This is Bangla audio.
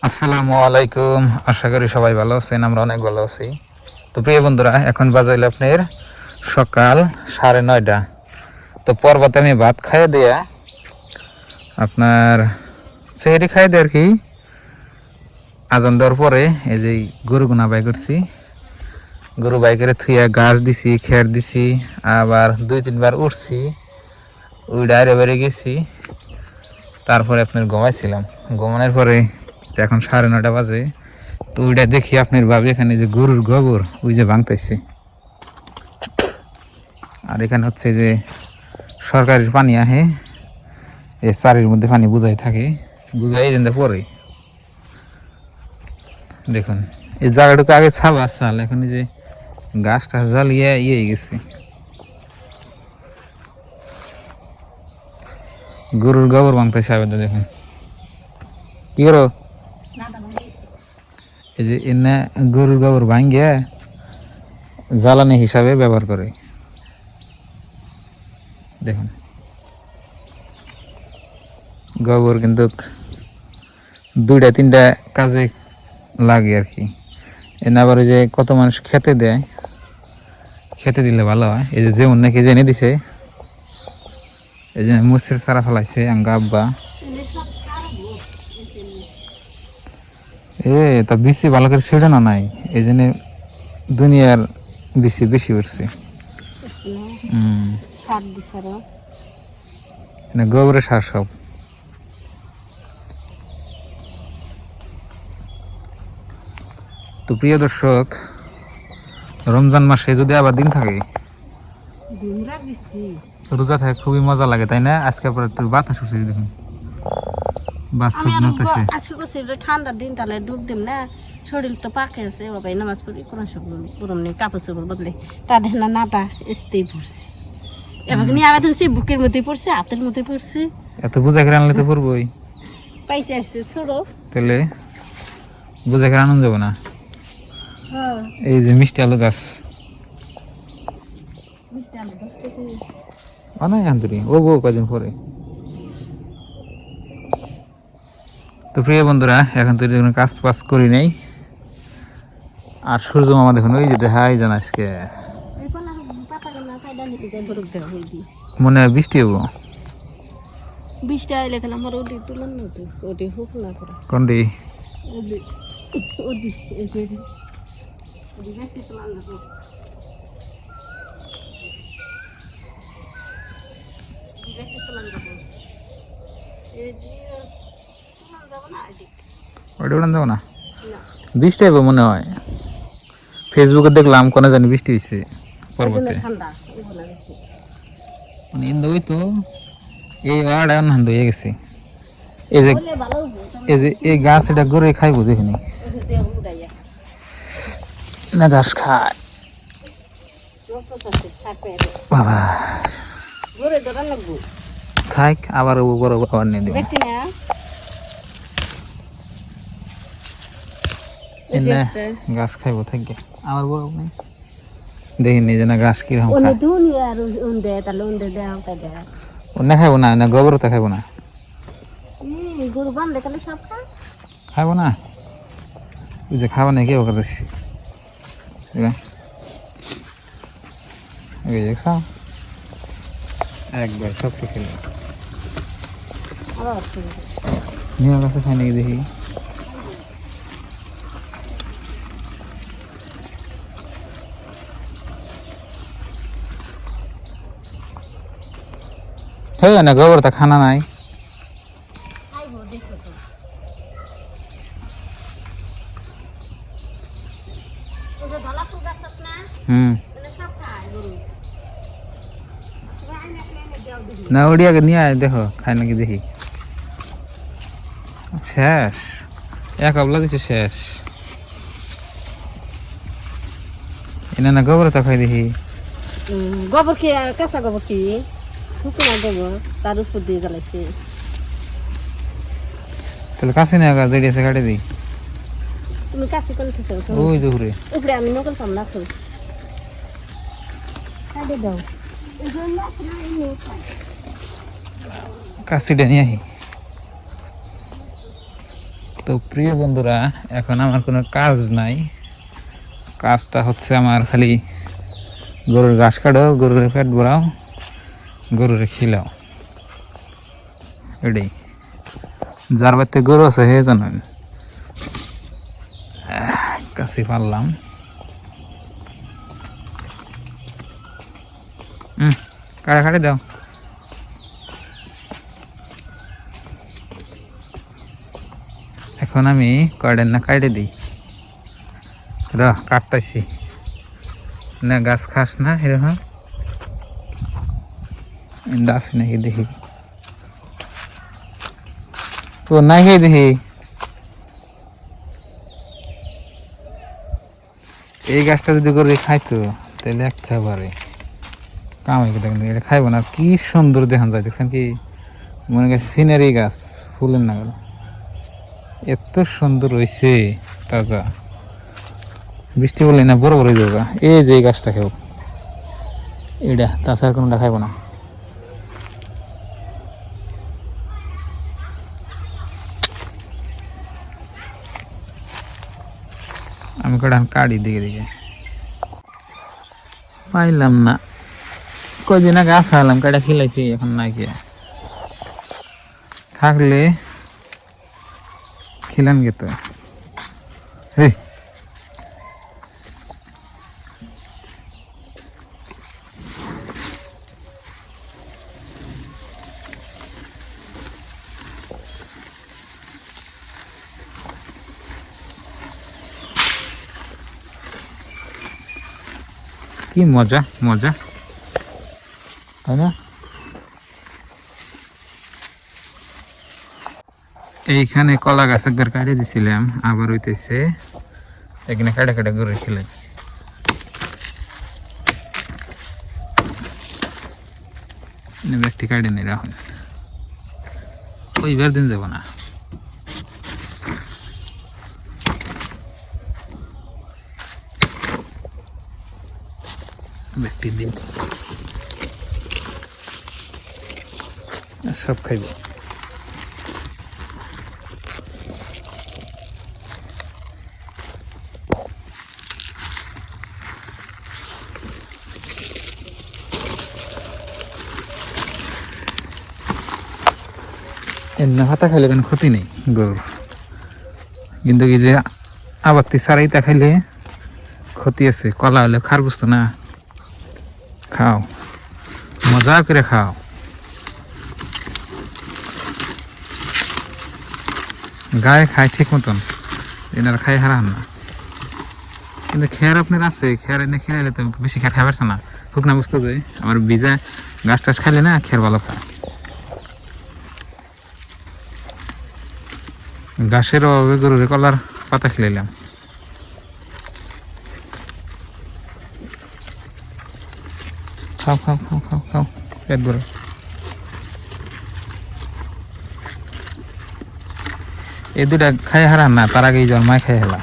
আসসালামু আলাইকুম। আশা করি সবাই ভালো আছেন, আমরা অনেক ভালো আছি। তো প্রিয় বন্ধুরা, এখন বাজাইলে আপনার সকাল 9:30। তো পর্বতে আমি ভাত খাইয়ে দিয়ে আপনার সেহরি খাইয়ে দিয়ে আর কি আজান দেওয়ার পরে এই যে গরুগুনা বাই করছি। গরু বাই করে থুইয়া ঘাস দিছি, খের দিছি, আবার 2-3 বার উঠছি, ওই ডাইরে বেড়ে গেছি। তারপরে আপনার ঘুমাইছিলাম, ঘুমানোর পরে এখন 9:30 বাজে। তো ওইটা দেখি আপনার ভাবি এখানে যে গরুর গোবর ওই যে ভাঙতেছে। আর এখানে হচ্ছে যে সরকারের পানি আহে, এই চারির মধ্যে পানি বুঝাই থাকে, বুঝাই যেতে পরে দেখুন এই জায়গাটুকু আগে ছাবা চাল, এখন এই যে গাছ টাছ জ্বালিয়ে ইয়ে গেছে। গরুর গোবর ভাঙতেছে আবার দেখুন কি করো। এই যে এনে গরুর গোবর ভাঙিয়ে জ্বালানি হিসাবে ব্যবহার করে দেখুন। গোবর কিন্তু 2-3টা কাজে লাগে আর কি। এনে আবার ওই যে কত মানুষ খেতে দেয়, খেতে দিলে ভালো হয়। এই যে যেমন নাকি জেনে দিছে, এই যে মুসের চারা ফেলাইছে আঙ্গা আব্বা। তা বেশি ভালো করে ছেড়ানো নাই, এই জন্য দুনিয়ার বেশি বেশি উঠছে। গোবরের সার সব। তো প্রিয় দর্শক, রমজান মাসে যদি আবার দিন থাকে, রোজা থাকে, খুবই মজা লাগে তাই না? আজকে আবার একটু বাতাস উঠছে দেখুন, ঠান্ডার দিন তাহলে ডুব দিম না, শরীর তো পাকে আছে বাবা, নামাজ পড়ি কোরআন শরীফ পুরম নেই, কাপড় চোপড় বদলে তাদের না নাটা আসতেই পড়ছে। এবার নিয়ে আবার ধরছি বুকের মধ্যে পড়ছে, হাতের মধ্যে পড়ছে। এত বোঝা করে আনলে তো পড়বই, পাইছে আসছে ছোড়ো তাহলে বোঝা করে আনন্দ যাবো না। এই যে মিষ্টি আলু গাছ অনেক আন্তরি ও বউ কদিন পরে। তো প্রিয় বন্ধুরা, এখন তো কাজ বাজ করি নাই। আর সূর্য মামা দেখুন ওই যে দেখাই জান আজকে মনে হয় বৃষ্টি হবো। বৃষ্টি আইলে খেলে আমার ওটি তুলেন না, ওটি হোক না করা কোনটি ওটা উড়ান যাবো না, বৃষ্টি হইব মনে হয়। ফেসবুকে দেখলাম কোনো জানি বৃষ্টি হয়েছে পর্বতে, মানে ইন্দু ওই তো এই ওয়ার্ড এখন হান্দ হয়ে গেছে। এই যে এই গাছ এটা গড়ে খাইবো দেখিনি না, ঘাস খায় বাবা। থাক আবার বড় আবার নিয়ে দেবো ঘাস খাইবো থাকবে আমার বড় নেই দেখিনি যে না ঘাস কিরকম খায়। খাইবো না, না গোবর তো খাইবো না, খাইবো না। ওই যে খাবো না কেউ করতেছি দেখছ একবার সব খেলে নিয়ে কাছে খাই নাকি দেখি। হ্যাঁ না গোবর তো খানা নাই। না ওডিয়াকে নিয়ে আয় দেখো খায় নাকি দেখি। শেষ এক আবলা দিছে শেষ। এনে না গোবর তো খাই দেখি। গোবর কি কাঁচা গোবর কি শুকনা গোবর তার উপর দিয়ে জ্বালাইছে। তাহলে কাছে না যেটি আছে কাটে দিই। তুমি কাছে কোন থেকে ওই যে উপরে উপরে আমি নকল পাম না তো কাটে দাও। কাছিটা নিয়ে আহি তো প্রিয় বন্ধুরা, এখন আমার কোনো কাজ নাই, কাজটা হচ্ছে আমার খালি গরুর ঘাস কাটো, গরুর পেট ভরাও, গরুর খিলাও, এটাই। যার বাড়িতে গরু আছে হে জানেন। কাছে পারলাম, কাটাকাটি দাও। এখন আমি কয়ডেন না কাটে দিই, কাটতেছি না, গাছ খাস না এরকম আছে নাকি দেখি, তো নাই খেয়ে দেখি। এই গাছটা যদি করে খাইতো তাহলে একেবারে কামাই করতে, কিন্তু এটা খাইব না। কি সুন্দর দেখান যায়, দেখছেন কি, মনে করেন সিনারি গাছ, ফুলের নাগাল এত সুন্দর হয়েছে, তাজা। বৃষ্টি বলে না বড় বড় জায়গা, এই যে এই গাছটা খেও, এটা তাছাড়া কোনোটা খাইব না। আমি কটা কাড়ি দিকে দিকে পাইলাম না, কয়দিন আগে আসা হলাম, কাটা খিলাইছি, এখন নাই কে থাকলে খিলান গে তো। হে কি মজা মজা, তাই না? এইখানে কলা গাছ একবার কাটে দিছিলাম, আবার হইতেছে এখানে কাটা কাটা করে খেলাই। ব্যক্তি কাটে নেই রাখুন, ওইবার দিন যাব না। ব্যক্তি দিন সব খাইব। এমনি ভাতা খাইলে কোনো ক্ষতি নেই গরুর, কিন্তু কি যে আবারটি সারাইতা খাইলে ক্ষতি আছে। কলা হলে খার বুঝতো না, খাও মজা করে খাও। গায়ে খায় ঠিক মতন, এনারা খাই হারান না। কিন্তু খেয়ার আপনার আছে, খেয়ার এনে খেয়ালে তো বেশি খেয়ার খাই পারছে না, শুকনা বুঝতে যায়। আমার ভিজা গাছ টাছ খাইলে না খেয়ার ভালো খায়। ঘাসের অভাবে গরুর কলার পাতা খেলাইলাম। খাও খাও খাও খাও খাও, পেট ভরে। এই দুটা খাই হারান না, তার আগেই জন্মায় খাই হেলা।